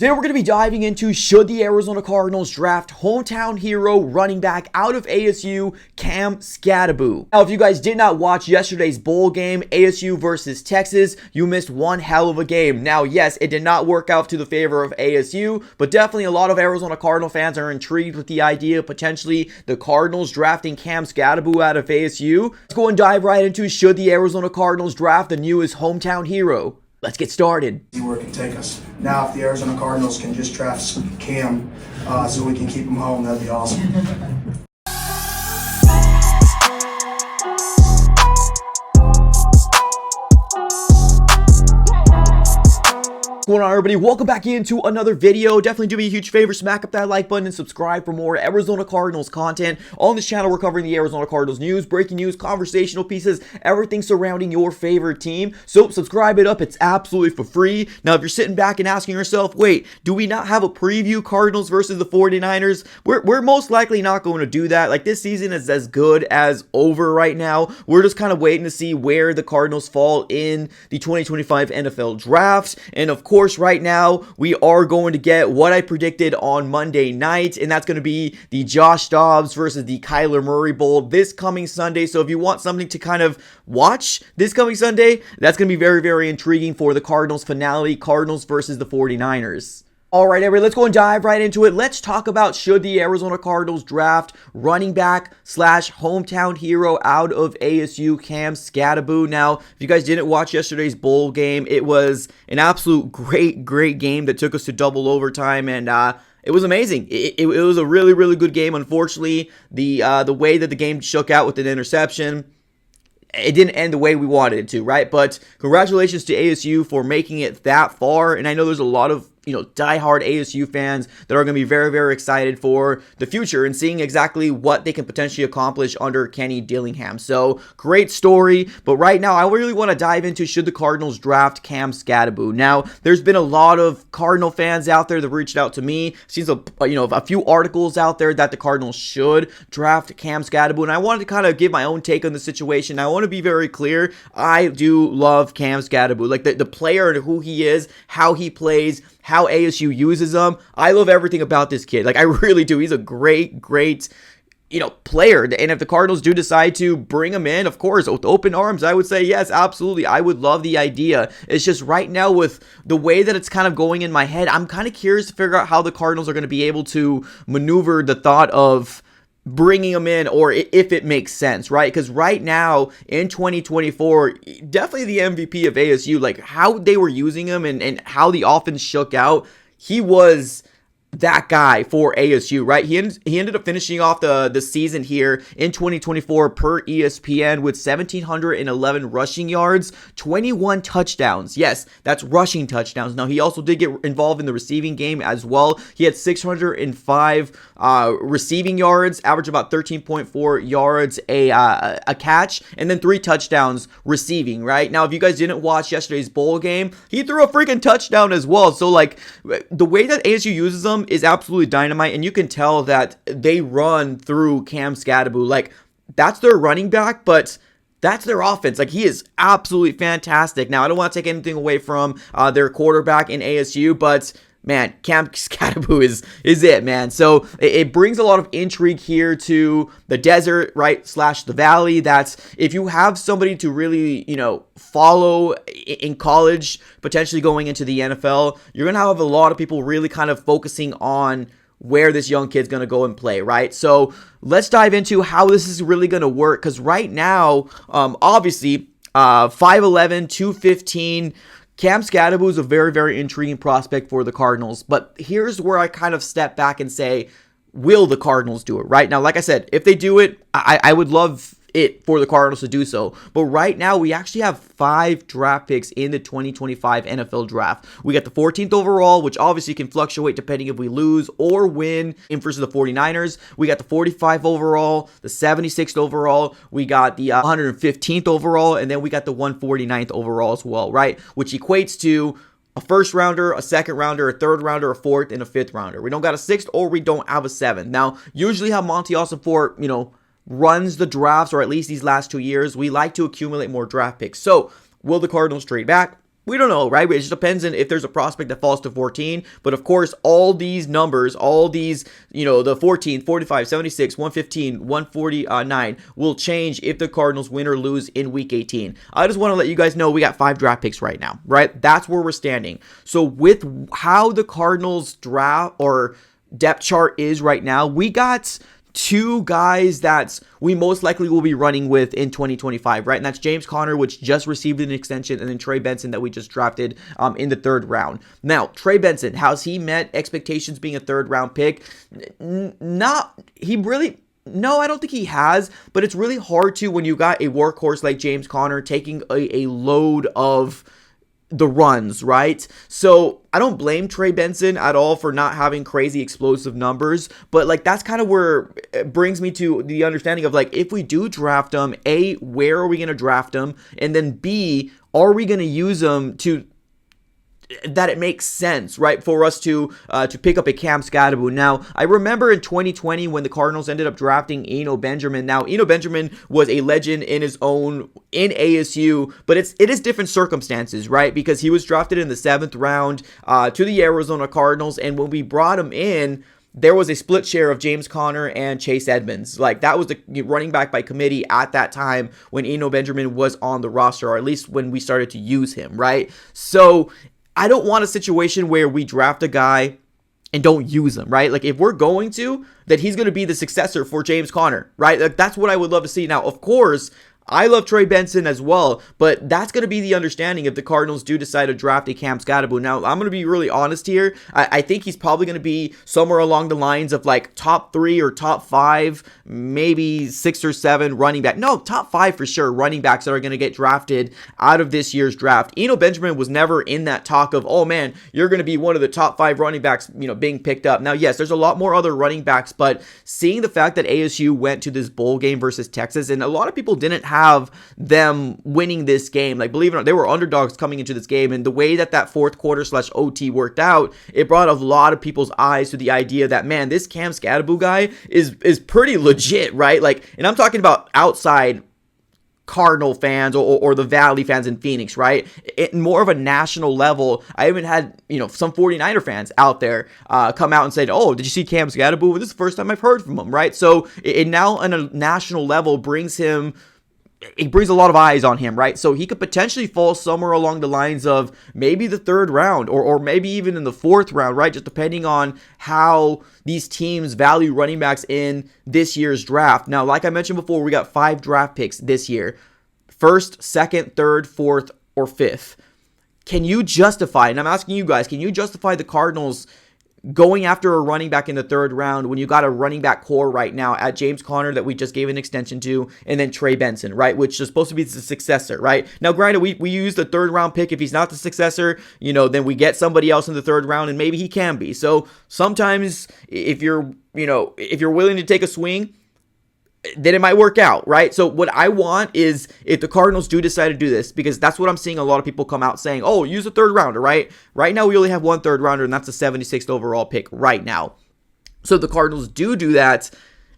Today we're going to be diving into should the Arizona Cardinals draft hometown hero running back out of ASU, Cam Skattebo. Now, if you guys did not watch yesterday's bowl game, ASU versus Texas, you missed one hell of a game. Now, yes, it did not work out to the favor of ASU, but definitely a lot of Arizona Cardinal fans are intrigued with the idea of potentially the Cardinals drafting Cam Skattebo out of ASU. Let's go and dive right into should the Arizona Cardinals draft the newest hometown hero. Let's get started. See where it can take us. Now, if the Arizona Cardinals can just draft Cam so we can keep him home, that'd be awesome. What's going on, everybody? Welcome back into another video. Definitely do me a huge favor, smack up that like button and subscribe for more Arizona Cardinals content. On this channel, we're covering the Arizona Cardinals news, breaking news, conversational pieces, everything surrounding your favorite team. So subscribe it up. It's absolutely for free. Now, if you're sitting back and asking yourself, wait, do we not have a preview Cardinals versus the 49ers? We're most likely not going to do that. Like, this season is as good as over right now. We're just kind of waiting to see where the Cardinals fall in the 2025 NFL draft. And of course, right now, we are going to get what I predicted on Monday night, and that's going to be the Josh Dobbs versus the Kyler Murray Bowl this coming Sunday. So if you want something to kind of watch this coming Sunday, that's going to be very, very intriguing for the Cardinals finale, Cardinals versus the 49ers. All right, everybody, let's go and dive right into it. Let's talk about should the Arizona Cardinals draft running back / hometown hero out of ASU, Cam Skattebo. Now, if you guys didn't watch yesterday's bowl game, it was an absolute great game that took us to double overtime, and it was amazing. It was a really, really good game. Unfortunately, the way that the game shook out with an interception, it didn't end the way we wanted it to, right? But congratulations to ASU for making it that far, and I know there's a lot of diehard ASU fans that are going to be very, very excited for the future and seeing exactly what they can potentially accomplish under Kenny Dillingham. So, great story. But right now, I really want to dive into should the Cardinals draft Cam Skattebo. Now, there's been a lot of Cardinal fans out there that reached out to me. Seen a few articles out there that the Cardinals should draft Cam Skattebo, and I wanted to kind of give my own take on the situation. I want to be very clear. I do love Cam Skattebo, like the player and who he is, how he plays, how ASU uses him. I love everything about this kid. Like, I really do. He's a great player. And if the Cardinals do decide to bring him in, of course, with open arms, I would say yes, absolutely. I would love the idea. It's just right now with the way that it's kind of going in my head, I'm kind of curious to figure out how the Cardinals are going to be able to maneuver the thought of bringing him in, or if it makes sense, right? Because right now in 2024, definitely the MVP of ASU, like how they were using him and how the offense shook out, he was that guy for ASU, right? He ended up finishing off the season here in 2024 per ESPN with 1,711 rushing yards, 21 touchdowns. Yes, that's rushing touchdowns. Now, he also did get involved in the receiving game as well. He had 605 receiving yards, average about 13.4 yards a catch, and then 3 touchdowns receiving, right? Now, if you guys didn't watch yesterday's bowl game, he threw a freaking touchdown as well. So, like, the way that ASU uses them is absolutely dynamite, and you can tell that they run through Cam Skattebo. Like, that's their running back, but that's their offense. Like, he is absolutely fantastic. Now, I don't want to take anything away from their quarterback in ASU, but man, Cam Skattebo is it, man. So it brings a lot of intrigue here to the desert, right, / the valley. That's if you have somebody to really, follow in college, potentially going into the NFL, you're going to have a lot of people really kind of focusing on where this young kid's going to go and play, right? So let's dive into how this is really going to work, because right now, obviously, 5'11", 215, Cam Skattebo is a very, very intriguing prospect for the Cardinals, but here's where I kind of step back and say, will the Cardinals do it? Right now, like I said, if they do it, I would love it for the Cardinals to do so. But right now, we actually have 5 draft picks in the 2025 NFL draft. We got the 14th overall, which obviously can fluctuate depending if we lose or win in versus the 49ers. We got the 45th overall, the 76th overall. We got the 115th overall, and then we got the 149th overall as well, right? Which equates to a first rounder, a second rounder, a third rounder, a fourth, and a fifth rounder. We don't got a sixth, or we don't have a seventh. Now, usually how Monty Ossenfort, runs the drafts, or at least these last 2 years, we like to accumulate more draft picks. So, will the Cardinals trade back? We don't know, right? It just depends on if there's a prospect that falls to 14. But of course, all these numbers, all these, the 14, 45, 76, 115, 149 will change if the Cardinals win or lose in week 18. I just want to let you guys know we got 5 draft picks right now, right? That's where we're standing. So with how the Cardinals draft or depth chart is right now, we got 2 guys that we most likely will be running with in 2025, right? And that's James Conner, which just received an extension, and then Trey Benson that we just drafted in the 3rd round. Now, Trey Benson, how's he met expectations being a 3rd round pick? No, I don't think he has, but it's really hard to when you got a workhorse like James Conner taking a load of the runs, right? So I don't blame Trey Benson at all for not having crazy explosive numbers, but like that's kind of where it brings me to the understanding of like, if we do draft him, A, where are we going to draft him? And then B, are we going to use him to that it makes sense, right, for us to pick up a Cam Skattebo. Now, I remember in 2020 when the Cardinals ended up drafting Eno Benjamin. Now, Eno Benjamin was a legend in his own in ASU, but it is different circumstances, right, because he was drafted in the 7th round to the Arizona Cardinals, and when we brought him in, there was a split share of James Conner and Chase Edmonds. Like, that was the running back by committee at that time when Eno Benjamin was on the roster, or at least when we started to use him, right? So I don't want a situation where we draft a guy and don't use him, right? Like, if we're going to, that he's going to be the successor for James Conner, right? Like, that's what I would love to see. Now, of course, I love Trey Benson as well, but that's going to be the understanding if the Cardinals do decide to draft a Cam Skattebo. Now, I'm going to be really honest here. I think he's probably going to be somewhere along the lines of like top 3 or top 5, maybe 6 or 7 running back. No, top 5 for sure running backs that are going to get drafted out of this year's draft. Eno Benjamin was never in that talk of, oh man, you're going to be one of the top 5 running backs, being picked up. Now, yes, there's a lot more other running backs, but seeing the fact that ASU went to this bowl game versus Texas, and a lot of people didn't have them winning this game. Like, believe it or not, they were underdogs coming into this game, and the way that 4th quarter / OT worked out, it brought a lot of people's eyes to the idea that, man, this Cam Skattebo guy is pretty legit, right? Like, and I'm talking about outside Cardinal fans or the Valley fans in Phoenix, right? More of a national level. I even had, some 49er fans out there come out and say, oh, did you see Cam Skattebo? This is the first time I've heard from him, right? So it now on a national level brings a lot of eyes on him, right? So he could potentially fall somewhere along the lines of maybe the 3rd round or maybe even in the 4th round, right? Just depending on how these teams value running backs in this year's draft. Now, like I mentioned before, we got 5 draft picks this year. 1st, 2nd, 3rd, 4th, or 5th. Can you justify, and I'm asking you guys, can you justify the Cardinals going after a running back in the 3rd round when you got a running back core right now at James Conner that we just gave an extension to, and then Trey Benson, right, which is supposed to be the successor, right? Now, granted, we use the 3rd round pick. If he's not the successor, then we get somebody else in the 3rd round, and maybe he can be. So sometimes if you're willing to take a swing, then it might work out, right? So what I want is if the Cardinals do decide to do this, because that's what I'm seeing a lot of people come out saying, oh, use a 3rd rounder, right? Right now we only have 1 3rd rounder, and that's the 76th overall pick right now. So if the Cardinals do that,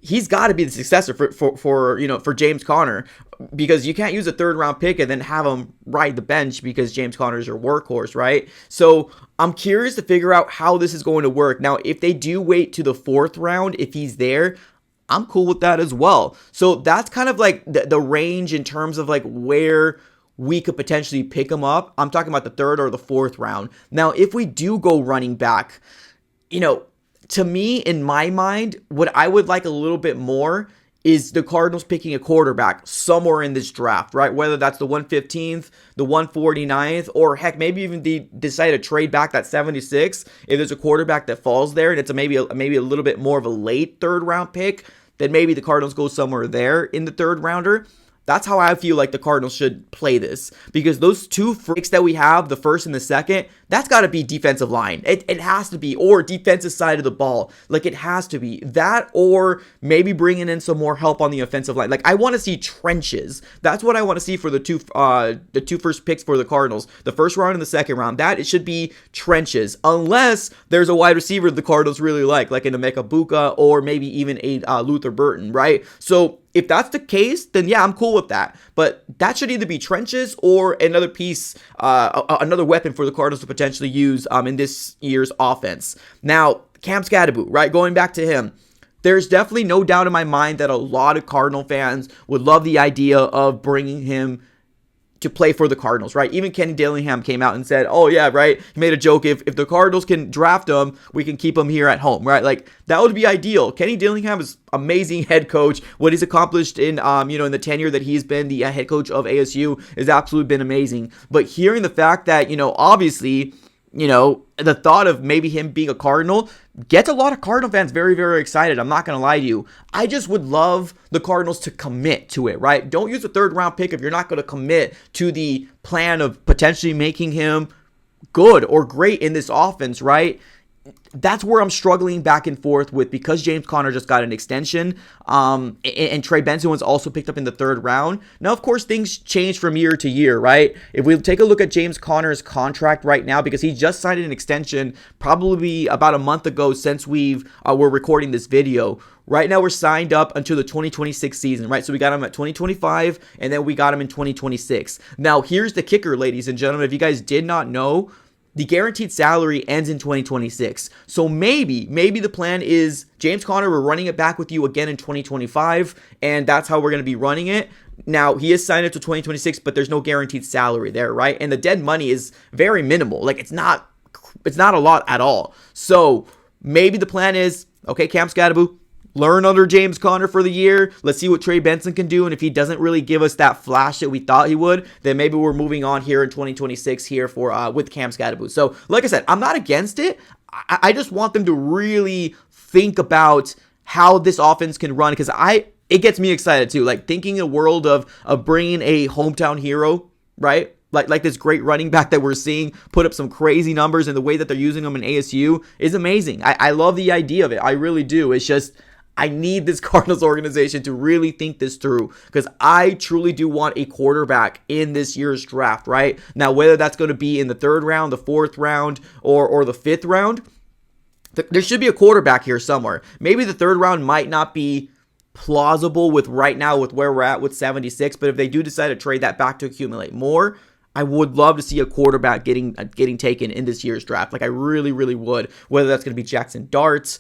he's got to be the successor for James Conner, because you can't use a 3rd round pick and then have him ride the bench because James Conner is your workhorse, right? So I'm curious to figure out how this is going to work. Now, if they do wait to the 4th round, if he's there, I'm cool with that as well. So that's kind of like the range in terms of like where we could potentially pick him up. I'm talking about the 3rd or the 4th round. Now, if we do go running back, to me, in my mind, what I would like a little bit more is the Cardinals picking a quarterback somewhere in this draft, right? Whether that's the 115th, the 149th, or heck, maybe even decide to trade back that 76 if there's a quarterback that falls there and it's maybe a little bit more of a late 3rd round pick, then maybe the Cardinals go somewhere there in the 3rd rounder. That's how I feel like the Cardinals should play this, because those 2 picks that we have, the 1st and the 2nd, that's got to be defensive line. It has to be, or defensive side of the ball. Like, it has to be that, or maybe bringing in some more help on the offensive line. Like, I want to see trenches. That's what I want to see for the 2 first picks for the Cardinals, the 1st round and the 2nd round. That it should be trenches, unless there's a wide receiver the Cardinals really like an Emeka Buka or maybe even a Luther Burton, right? So If that's the case, then yeah, I'm cool with that. But that should either be trenches or another piece, another weapon for the Cardinals to potentially use in this year's offense. Now, Cam Skattebo, right? Going back to him, there's definitely no doubt in my mind that a lot of Cardinal fans would love the idea of bringing him to play for the Cardinals, right? Even Kenny Dillingham came out and said, oh yeah, right? He made a joke, if the Cardinals can draft him, we can keep him here at home, right? Like, that would be ideal. Kenny Dillingham is amazing head coach. What he's accomplished in, in the tenure that he's been the head coach of ASU has absolutely been amazing. But hearing the fact that, obviously, the thought of maybe him being a Cardinal gets a lot of Cardinal fans very, very excited. I'm not going to lie to you. I just would love the Cardinals to commit to it, right? Don't use a third-round pick if you're not going to commit to the plan of potentially making him good or great in this offense, right? That's where I'm struggling back and forth with, because James Conner just got an extension, and Trey Benson was also picked up in the 3rd round. Now, of course, things change from year to year, right? If we take a look at James Conner's contract right now, because he just signed an extension probably about a month ago since we're recording this video. Right now, we're signed up until the 2026 season, right? So we got him at 2025, and then we got him in 2026. Now, here's the kicker, ladies and gentlemen. If you guys did not know, the guaranteed salary ends in 2026. So maybe the plan is, James Conner, we're running it back with you again in 2025, and that's how we're going to be running it. Now, he is signed up to 2026, but there's no guaranteed salary there, right? And the dead money is very minimal. Like, it's not a lot at all. So maybe the plan is, okay, Cam Skattebo, learn under James Conner for the year. Let's see what Trey Benson can do. And if he doesn't really give us that flash that we thought he would, then maybe we're moving on here in 2026 here with Cam Skattebo. So, like I said, I'm not against it. I just want them to really think about how this offense can run, because it gets me excited too. Like, thinking a world of bringing a hometown hero, right? Like this great running back that we're seeing put up some crazy numbers, and the way that they're using him in ASU is amazing. I love the idea of it. I really do. It's just, I need this Cardinals organization to really think this through, because I truly do want a quarterback in this year's draft, right? Now, whether that's going to be in the 3rd round, the 4th round, or the 5th round, there should be a quarterback here somewhere. Maybe the 3rd round might not be plausible with right now with where we're at with 76, but if they do decide to trade that back to accumulate more, I would love to see a quarterback getting taken in this year's draft. Like, I really, really would. Whether that's going to be Jackson Darts,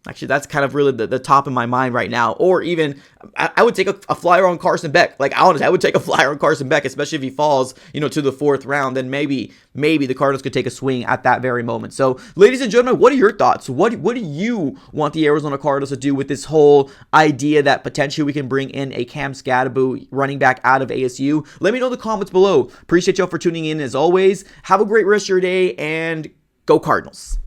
actually, that's kind of really the top of my mind right now. Or even, I would take a flyer on Carson Beck. Like, honestly, I would take a flyer on Carson Beck, especially if he falls, to the 4th round. Then maybe the Cardinals could take a swing at that very moment. So, ladies and gentlemen, what are your thoughts? What do you want the Arizona Cardinals to do with this whole idea that potentially we can bring in a Cam Skattebo running back out of ASU? Let me know in the comments below. Appreciate y'all for tuning in as always. Have a great rest of your day, and go Cardinals.